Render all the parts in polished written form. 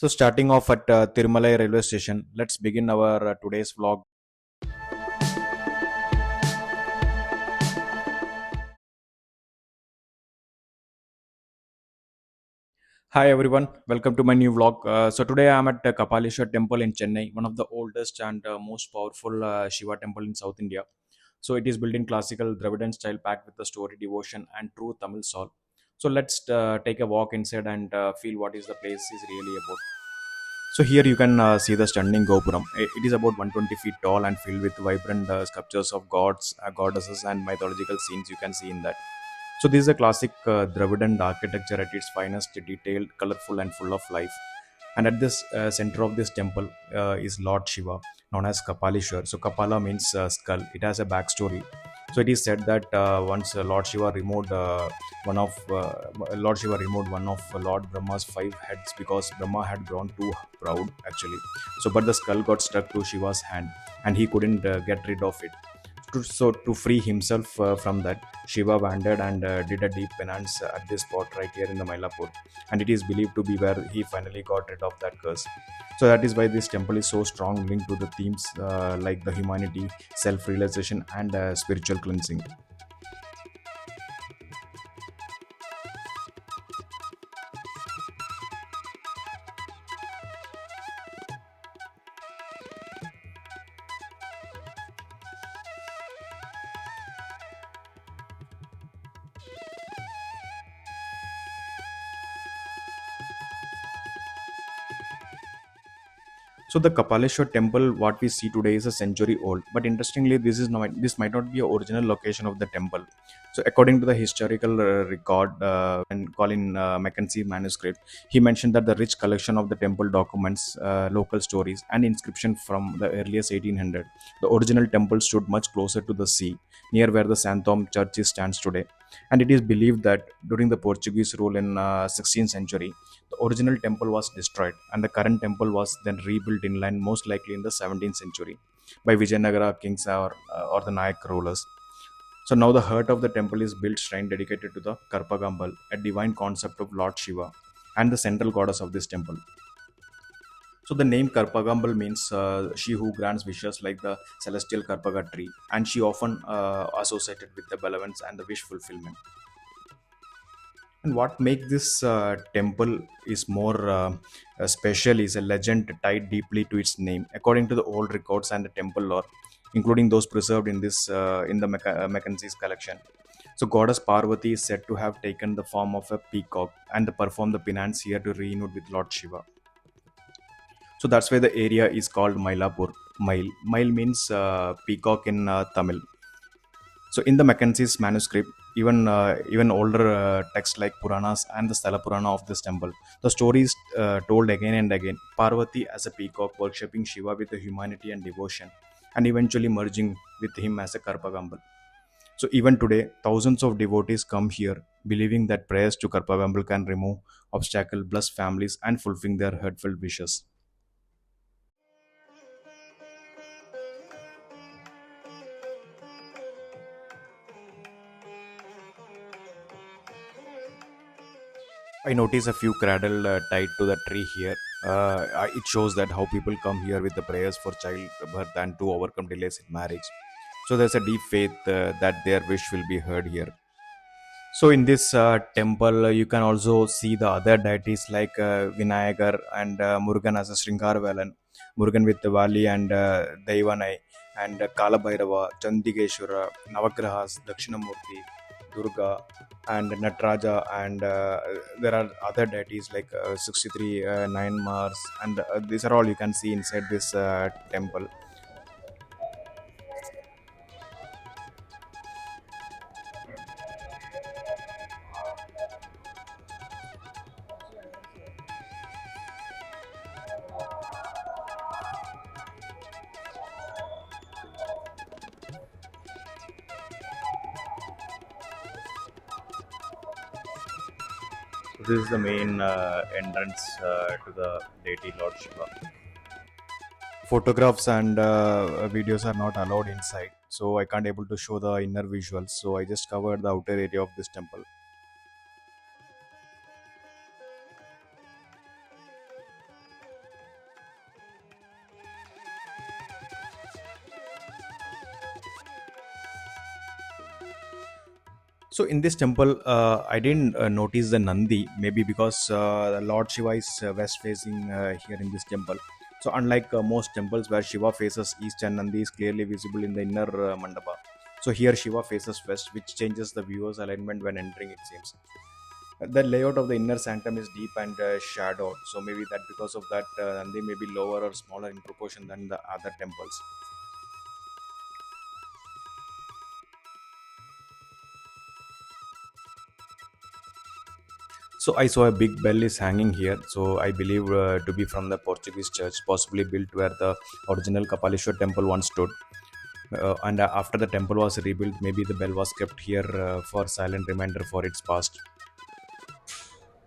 So, starting off at Tirumalai railway station, let's begin our today's vlog. Hi everyone, welcome to my new vlog. So today I'm at Kapalishwar Temple in Chennai, one of the oldest and most powerful Shiva temple in South India. So it is built in classical Dravidian style, packed with the story, devotion, and true Tamil soul. So let's take a walk inside and feel what is the place is really about. So here you can see the stunning Gopuram. It is about 120 feet tall and filled with vibrant sculptures of gods, goddesses, and mythological scenes you can see in that. So this is a classic Dravidian architecture at its finest, detailed, colorful, and full of life. And at this center of this temple is Lord Shiva, known as Kapalishwar. So Kapala means skull. It has a backstory. So it is said that once Lord Shiva removed one of Lord Brahma's five heads because Brahma had grown too proud actually. So but the skull got stuck to Shiva's hand and he couldn't get rid of it. So to free himself from that, Shiva wandered and did a deep penance at this spot right here in the Mylapore, and it is believed to be where he finally got rid of that curse. So that is why this temple is so strong linked to the themes like the humanity, self-realization, and spiritual cleansing. So the Kapaleshwar temple, what we see today, is a century old. But interestingly, this might not be a original location of the temple. So according to the historical record and Colin Mackenzie manuscript, he mentioned that the rich collection of the temple documents, local stories, and inscription from the earliest 1800. The original temple stood much closer to the sea, near where the Santom Church stands today. And it is believed that during the Portuguese rule in 16th century, the original temple was destroyed, and the current temple was then rebuilt inland, most likely in the 17th century, by Vijayanagara kings or the Nayak rulers. So now the heart of the temple is built shrine dedicated to the Karpagambal, a divine concept of Lord Shiva, and the central goddess of this temple. So the name Karpagambal means she who grants wishes like the celestial Karpaga tree, and she often associated with the benevolence and the wish fulfillment. And what makes this temple is more special is a legend tied deeply to its name. According to the old records and the temple lore, including those preserved in this in the Mackenzie's collection. So goddess Parvati is said to have taken the form of a peacock and performed the penance here to reunite with Lord Shiva. So that's why the area is called Mylapore. Mile means peacock in Tamil. So in the Mackenzie's manuscript, even older texts like Puranas and the Sthala Purana of this temple, the story is told again and again. Parvati as a peacock worshipping Shiva with the humanity and devotion, and eventually merging with him as a Karpagambal. So even today, thousands of devotees come here, believing that prayers to Karpagambal can remove obstacle, bless families, and fulfill their heartfelt wishes. I notice a few cradle tied to the tree here. It shows that how people come here with the prayers for childbirth and to overcome delays in marriage. So there's a deep faith that their wish will be heard here. So in this temple, you can also see the other deities like Vinayagar and Murugan as a Sringaravalan, Murugan with the Vali and Daivanai, and Kala Bhairava, Chandigeshwara, Navagrahas, Dakshinamurti, Durga, and Natraja, and there are other deities like 63 Nine Mars, and these are all you can see inside this temple. So this is the main entrance to the deity Lord Shiva. Photographs and videos are not allowed inside, so I can't able to show the inner visuals, so I just covered the outer area of this temple. So in this temple, I didn't notice the Nandi, maybe because Lord Shiva is west facing here in this temple. So unlike most temples where Shiva faces east and Nandi is clearly visible in the inner mandapa, so here Shiva faces west, which changes the viewer's alignment when entering, it seems. The layout of the inner sanctum is deep and shadowed, so maybe that because of that, Nandi may be lower or smaller in proportion than the other temples. So I saw a big bell is hanging here. So I believe to be from the Portuguese church, possibly built where the original Kapalishwar temple once stood. And after the temple was rebuilt, maybe the bell was kept here for silent reminder for its past.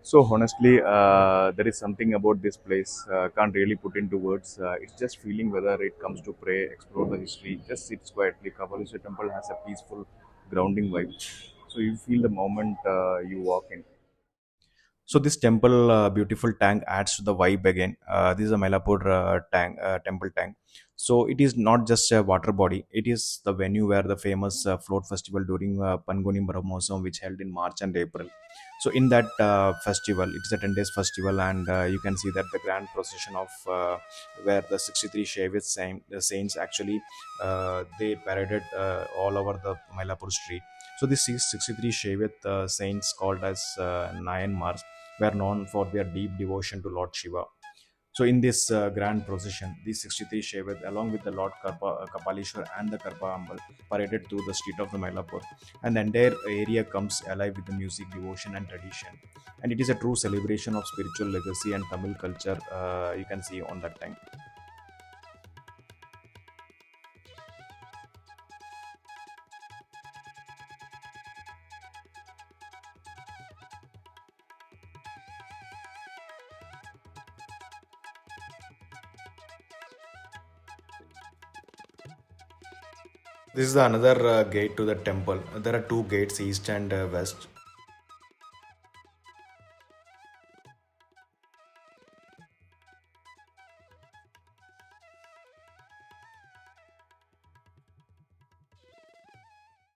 So honestly, there is something about this place can't really put into words. It's just feeling whether it comes to pray, explore the history, just sits quietly. Kapalishwar temple has a peaceful, grounding vibe. So you feel the moment you walk in. So this temple, beautiful tank adds to the vibe again. This is a Mylapore temple tank. So it is not just a water body. It is the venue where the famous float festival during Pangoni Brahmosam, which held in March and April. So in that festival, it's a 10 days festival, and you can see that the grand procession of where the 63 Shaivit the saints actually they paraded all over the Mylapore street. So this is 63 Shaivit saints called as Nayan Mars were known for their deep devotion to Lord Shiva. So, in this grand procession, these 63 Shaivat, along with the Lord Kapalishwar and the Karpagambal, paraded through the street of the Mylapore. And the entire area comes alive with the music, devotion, and tradition. And it is a true celebration of spiritual legacy and Tamil culture, you can see on that time. This is another gate to the temple. There are two gates, east and west.